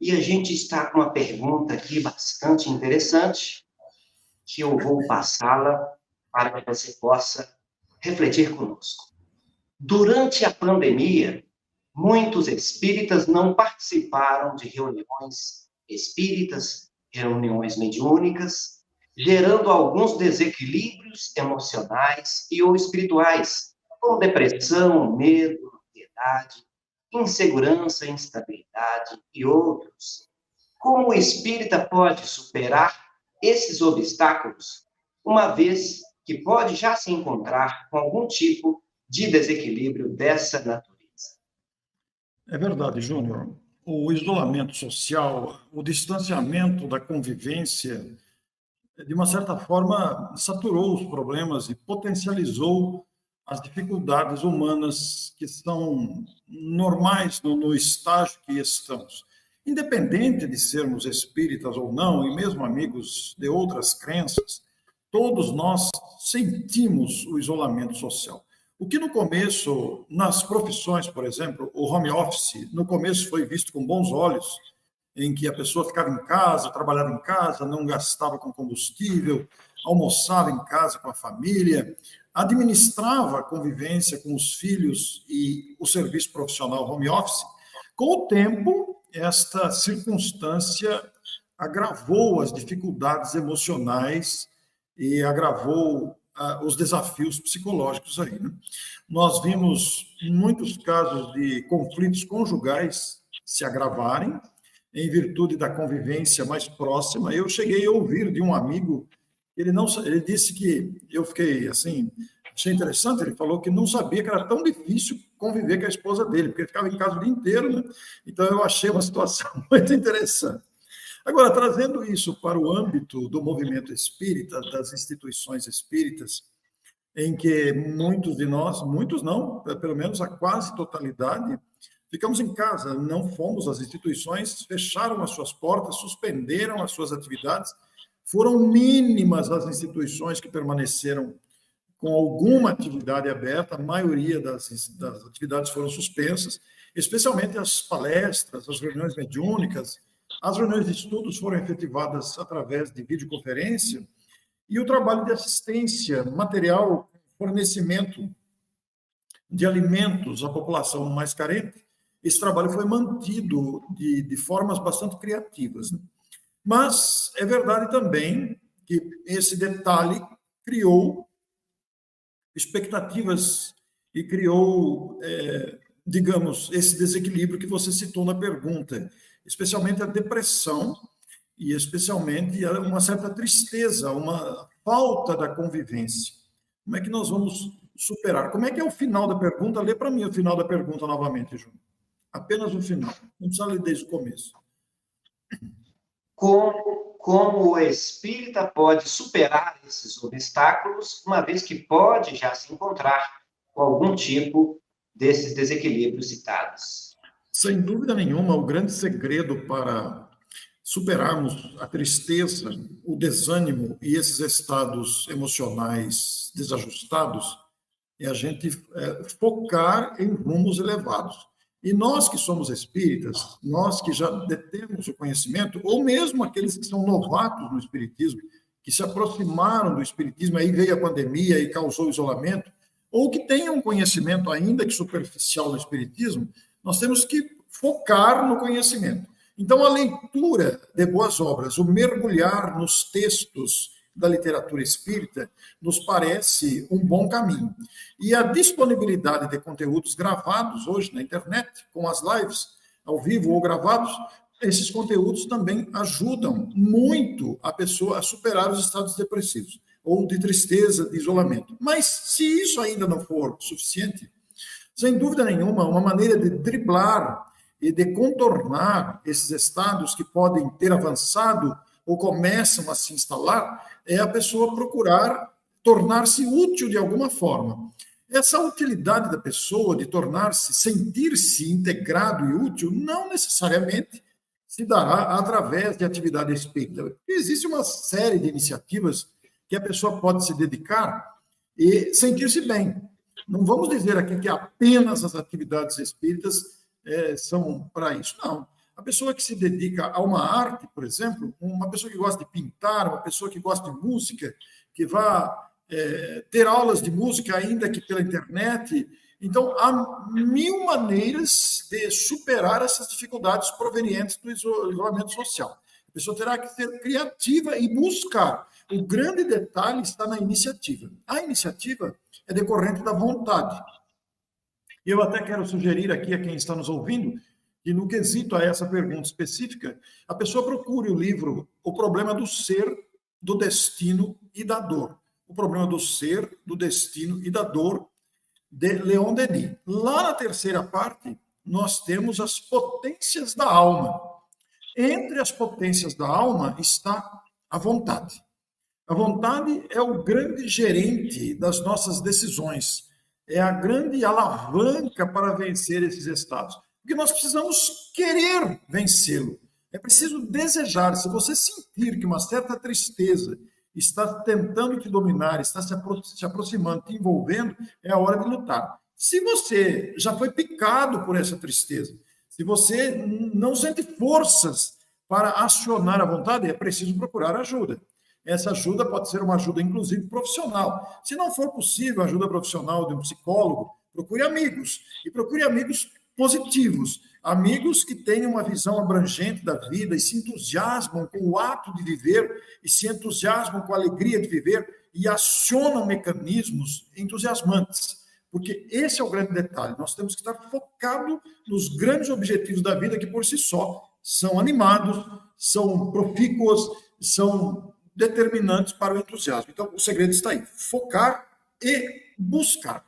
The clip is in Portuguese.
E a gente está com uma pergunta aqui bastante interessante, que eu vou passá-la para que você possa refletir conosco. Durante a pandemia, muitos espíritas não participaram de reuniões espíritas, reuniões mediúnicas, gerando alguns desequilíbrios emocionais e ou espirituais, como depressão, medo, ansiedade, insegurança, instabilidade e outros. Como o espírita pode superar esses obstáculos, uma vez que pode já se encontrar com algum tipo de desequilíbrio dessa natureza? É verdade, Júnior. O isolamento social, o distanciamento da convivência, de uma certa forma, saturou os problemas e potencializou as dificuldades humanas que são normais no estágio que estamos. Independente de sermos espíritas ou não, e mesmo amigos de outras crenças, todos nós sentimos o isolamento social. O que no começo, nas profissões, por exemplo, o home office, no começo foi visto com bons olhos, em que a pessoa ficava em casa, trabalhava em casa, não gastava com combustível, almoçava em casa com a família, administrava a convivência com os filhos e o serviço profissional home office. Com o tempo, esta circunstância agravou as dificuldades emocionais e agravou os desafios psicológicos aí, né? Nós vimos muitos casos de conflitos conjugais se agravarem em virtude da convivência mais próxima. Eu cheguei a ouvir de um amigo, ele disse que eu fiquei assim, achei interessante, ele falou que não sabia que era tão difícil conviver com a esposa dele, porque ele ficava em casa o dia inteiro, né? Então eu achei uma situação muito interessante. Agora, trazendo isso para o âmbito do movimento espírita, das instituições espíritas, em que muitos de nós, muitos não, pelo menos a quase totalidade, ficamos em casa, não fomos às instituições, fecharam as suas portas, suspenderam as suas atividades, foram mínimas as instituições que permaneceram com alguma atividade aberta, a maioria das atividades foram suspensas, especialmente as palestras, as reuniões mediúnicas, as reuniões de estudos foram efetivadas através de videoconferência, e o trabalho de assistência material, fornecimento de alimentos à população mais carente, esse trabalho foi mantido de formas bastante criativas, né? Mas é verdade também que esse detalhe criou expectativas e criou, digamos, esse desequilíbrio que você citou na pergunta, especialmente a depressão e especialmente uma certa tristeza, uma falta da convivência. Como é que nós vamos superar? Como é que é o final da pergunta? Lê para mim o final da pergunta novamente, Júnior. Apenas o final, não precisa ler desde o começo. Como o espírita pode superar esses obstáculos, uma vez que pode já se encontrar com algum tipo desses desequilíbrios citados? Sem dúvida nenhuma, o grande segredo para superarmos a tristeza, o desânimo e esses estados emocionais desajustados é a gente focar em rumos elevados. E nós que somos espíritas, nós que já detemos o conhecimento, ou mesmo aqueles que são novatos no espiritismo, que se aproximaram do espiritismo, aí veio a pandemia e causou isolamento, ou que tenham um conhecimento ainda que superficial no espiritismo, nós temos que focar no conhecimento. Então, a leitura de boas obras, o mergulhar nos textos da literatura espírita, nos parece um bom caminho. E a disponibilidade de conteúdos gravados hoje na internet, com as lives, ao vivo ou gravados, esses conteúdos também ajudam muito a pessoa a superar os estados depressivos, ou de tristeza, de isolamento. Mas, se isso ainda não for suficiente, sem dúvida nenhuma, uma maneira de driblar e de contornar esses estados que podem ter avançado ou começam a se instalar, é a pessoa procurar tornar-se útil de alguma forma. Essa utilidade da pessoa de tornar-se, sentir-se integrado e útil, não necessariamente se dará através de atividade espírita. Existe uma série de iniciativas que a pessoa pode se dedicar e sentir-se bem. Não vamos dizer aqui que apenas as atividades espíritas são para isso. Não. A pessoa que se dedica a uma arte, por exemplo, uma pessoa que gosta de pintar, uma pessoa que gosta de música, que vai ter aulas de música ainda que pela internet. Então, há mil maneiras de superar essas dificuldades provenientes do isolamento social. A pessoa terá que ser criativa e buscar. O grande detalhe está na iniciativa. A iniciativa é decorrente da vontade. E eu até quero sugerir aqui a quem está nos ouvindo que, no quesito a essa pergunta específica, a pessoa procure o livro O Problema do Ser, do Destino e da Dor. O Problema do Ser, do Destino e da Dor, de Leon Denis. Lá na terceira parte, nós temos as potências da alma. Entre as potências da alma está a vontade. A vontade é o grande gerente das nossas decisões, é a grande alavanca para vencer esses estados. Porque nós precisamos querer vencê-lo. É preciso desejar. Se você sentir que uma certa tristeza está tentando te dominar, está se aproximando, te envolvendo, é a hora de lutar. Se você já foi picado por essa tristeza, se você não sente forças para acionar a vontade, é preciso procurar ajuda. Essa ajuda pode ser uma ajuda, inclusive, profissional. Se não for possível a ajuda profissional de um psicólogo, procure amigos. E procure amigos positivos. Amigos que tenham uma visão abrangente da vida e se entusiasmam com o ato de viver e se entusiasmam com a alegria de viver e acionam mecanismos entusiasmantes. Porque esse é o grande detalhe. Nós temos que estar focados nos grandes objetivos da vida que, por si só, são animados, são profícuos, são determinantes para o entusiasmo. Então, o segredo está aí. Focar e buscar.